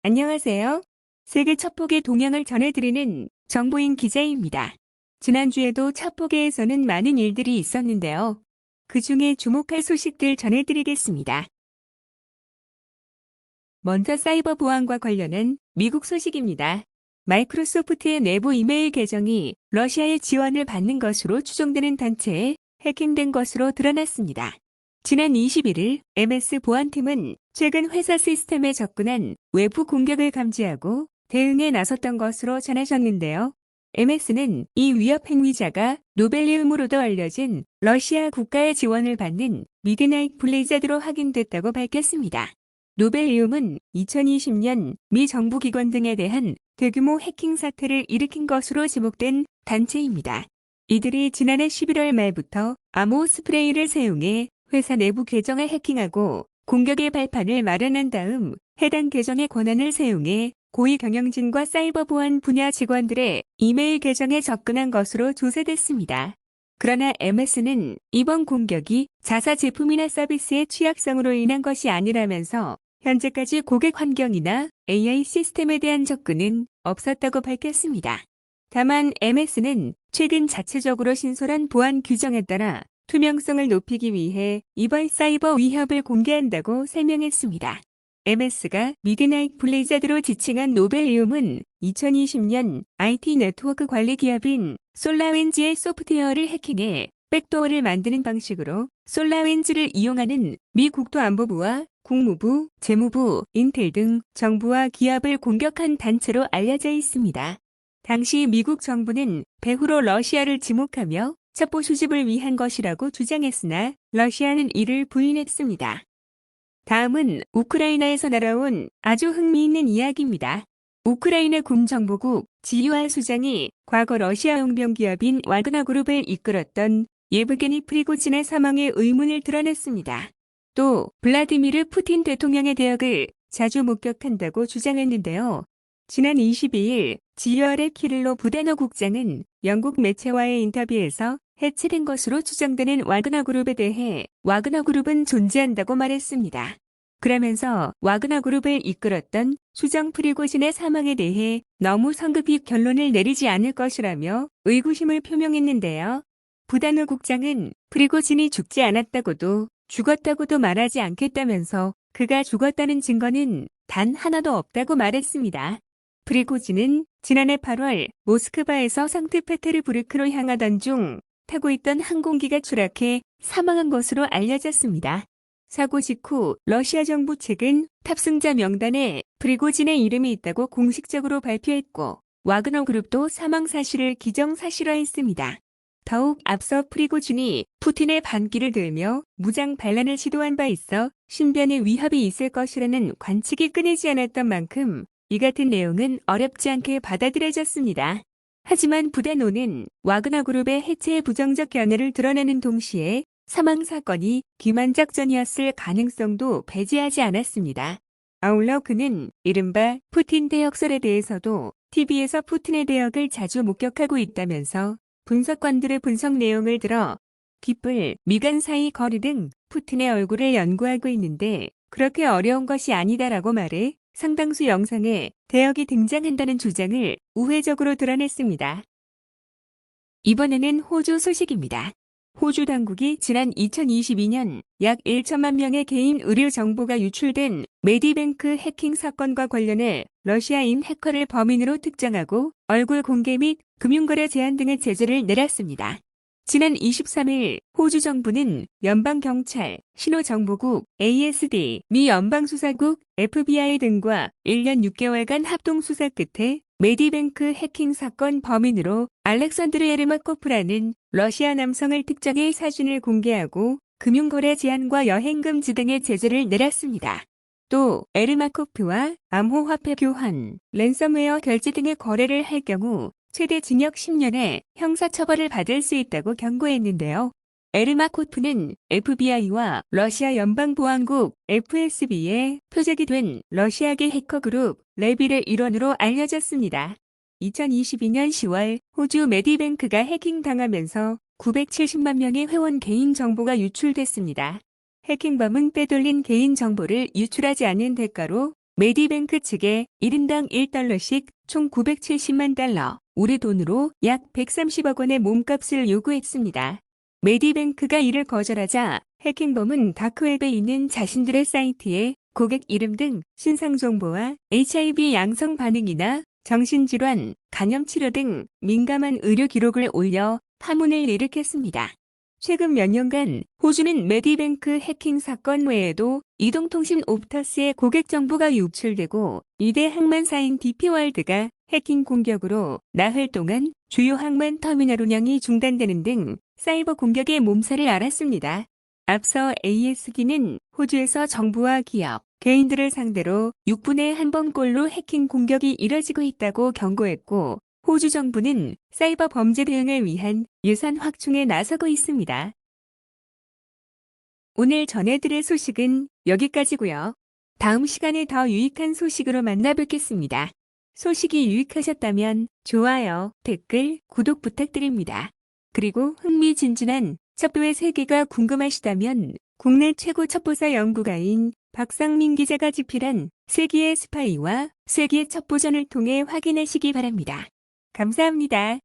안녕하세요. 세계 첩보계 동향을 전해드리는 정보인 기자입니다. 지난주에도 첩보계에서는 많은 일들이 있었는데요. 그 중에 주목할 소식들 전해드리겠습니다. 먼저 사이버 보안과 관련한 미국 소식입니다. 마이크로소프트의 내부 이메일 계정이 러시아의 지원을 받는 것으로 추정되는 단체에 해킹된 것으로 드러났습니다. 지난 21일 MS 보안팀은 최근 회사 시스템에 접근한 외부 공격을 감지하고 대응에 나섰던 것으로 전해졌는데요. MS는 이 위협 행위자가 노벨리움으로도 알려진 러시아 국가의 지원을 받는 미드나잇 블레이자드로 확인됐다고 밝혔습니다. 노벨리움은 2020년 미 정부 기관 등에 대한 대규모 해킹 사태를 일으킨 것으로 지목된 단체입니다. 이들이 지난해 11월 말부터 암호 스프레이를 사용해 회사 내부 계정을 해킹하고 공격의 발판을 마련한 다음 해당 계정의 권한을 사용해 고위 경영진과 사이버 보안 분야 직원들의 이메일 계정에 접근한 것으로 조사됐습니다. 그러나 MS는 이번 공격이 자사 제품이나 서비스의 취약성으로 인한 것이 아니라면서 현재까지 고객 환경이나 AI 시스템에 대한 접근은 없었다고 밝혔습니다. 다만 MS는 최근 자체적으로 신설한 보안 규정에 따라 투명성을 높이기 위해 이번 사이버 위협을 공개한다고 설명했습니다. MS가 미드나잇 블레이자드로 지칭한 노벨리움은 2020년 IT 네트워크 관리 기업인 솔라윈즈의 소프트웨어를 해킹해 백도어를 만드는 방식으로 솔라윈즈를 이용하는 미 국토안보부와 국무부, 재무부, 인텔 등 정부와 기업을 공격한 단체로 알려져 있습니다. 당시 미국 정부는 배후로 러시아를 지목하며 첩보 수집을 위한 것이라고 주장했으나 러시아는 이를 부인했습니다. 다음은 우크라이나에서 날아온 아주 흥미있는 이야기입니다. 우크라이나 군정보국 GUR 수장이 과거 러시아 용병 기업인 와그너 그룹을 이끌었던 예브게니 프리고진의 사망의 의문을 드러냈습니다. 또 블라디미르 푸틴 대통령의 대역을 자주 목격한다고 주장했는데요. 지난 22일 GUR의 키릴로 부다노 국장은 영국 매체와의 인터뷰에서 해체된 것으로 추정되는 와그너 그룹에 대해 와그너 그룹은 존재한다고 말했습니다. 그러면서 와그너 그룹을 이끌었던 수정 프리고진의 사망에 대해 너무 성급히 결론을 내리지 않을 것이라며 의구심을 표명했는데요. 부다노 국장은 프리고진이 죽지 않았다고도 죽었다고도 말하지 않겠다면서 그가 죽었다는 증거는 단 하나도 없다고 말했습니다. 프리고진은 지난해 8월 모스크바에서 상트페테르부르크로 향하던 중 타고 있던 항공기가 추락해 사망한 것으로 알려졌습니다. 사고 직후 러시아 정부 측은 탑승자 명단에 프리고진의 이름이 있다고 공식적으로 발표했고 와그너 그룹도 사망 사실을 기정사실화했습니다. 더욱 앞서 프리고진이 푸틴의 반기를 들며 무장 반란을 시도한 바 있어 신변에 위협이 있을 것이라는 관측이 끊이지 않았던 만큼 이 같은 내용은 어렵지 않게 받아들여졌습니다. 하지만 부다노는 와그너 그룹의 해체의 부정적 견해를 드러내는 동시에 사망 사건이 기만작전이었을 가능성도 배제하지 않았습니다. 아울러 그는 이른바 푸틴 대역설에 대해서도 TV에서 푸틴의 대역을 자주 목격하고 있다면서 분석관들의 분석 내용을 들어 귓불, 미간 사이 거리 등 푸틴의 얼굴을 연구하고 있는데 그렇게 어려운 것이 아니다라고 말해 상당수 영상에 대역이 등장한다는 주장을 우회적으로 드러냈습니다. 이번에는 호주 소식입니다. 호주 당국이 지난 2022년 약 1천만 명의 개인 의료 정보가 유출된 메디뱅크 해킹 사건과 관련해 러시아인 해커를 범인으로 특정하고 얼굴 공개 및 금융거래 제한 등의 제재를 내렸습니다. 지난 23일 호주 정부는 연방경찰, 신호정보국, ASD, 미 연방수사국, FBI 등과 1년 6개월간 합동수사 끝에 메디뱅크 해킹 사건 범인으로 알렉산드르 예르마코프라는 러시아 남성을 특정해 사진을 공개하고 금융거래 제한과 여행금지 등의 제재를 내렸습니다. 또 에르마코프와 암호화폐 교환, 랜섬웨어 결제 등의 거래를 할 경우 최대 징역 10년의 형사처벌을 받을 수 있다고 경고했는데요. 에르마코프는 FBI와 러시아 연방보안국 FSB의 표적이 된 러시아계 해커 그룹 레빌의 일원으로 알려졌습니다. 2022년 10월 호주 메디뱅크가 해킹당하면서 970만 명의 회원 개인정보가 유출됐습니다. 해킹범은 빼돌린 개인정보를 유출하지 않는 대가로 메디뱅크 측에 1인당 1달러씩 총 970만 달러, 우리 돈으로 약 130억 원의 몸값을 요구했습니다. 메디뱅크가 이를 거절하자 해킹범은 다크웹에 있는 자신들의 사이트에 고객 이름 등 신상 정보와 HIV 양성 반응이나 정신질환, 간염치료 등 민감한 의료 기록을 올려 파문을 일으켰습니다. 최근 몇 년간 호주는 메디뱅크 해킹 사건 외에도 이동통신 옵터스의 고객 정보가 유출되고 2대 항만사인 DP월드가 해킹 공격으로 나흘 동안 주요 항만 터미널 운영이 중단되는 등 사이버 공격의 몸살을 앓았습니다. 앞서 ASD는 호주에서 정부와 기업, 개인들을 상대로 6분에 한 번꼴로 해킹 공격이 이뤄지고 있다고 경고했고, 호주 정부는 사이버 범죄 대응을 위한 예산 확충에 나서고 있습니다. 오늘 전해드릴 소식은 여기까지고요. 다음 시간에 더 유익한 소식으로 만나 뵙겠습니다. 소식이 유익하셨다면 좋아요, 댓글, 구독 부탁드립니다. 그리고 흥미진진한 첩보의 세계가 궁금하시다면 국내 최고 첩보사 연구가인 박상민 기자가 집필한 세기의 스파이와 세기의 첩보전을 통해 확인하시기 바랍니다. 감사합니다.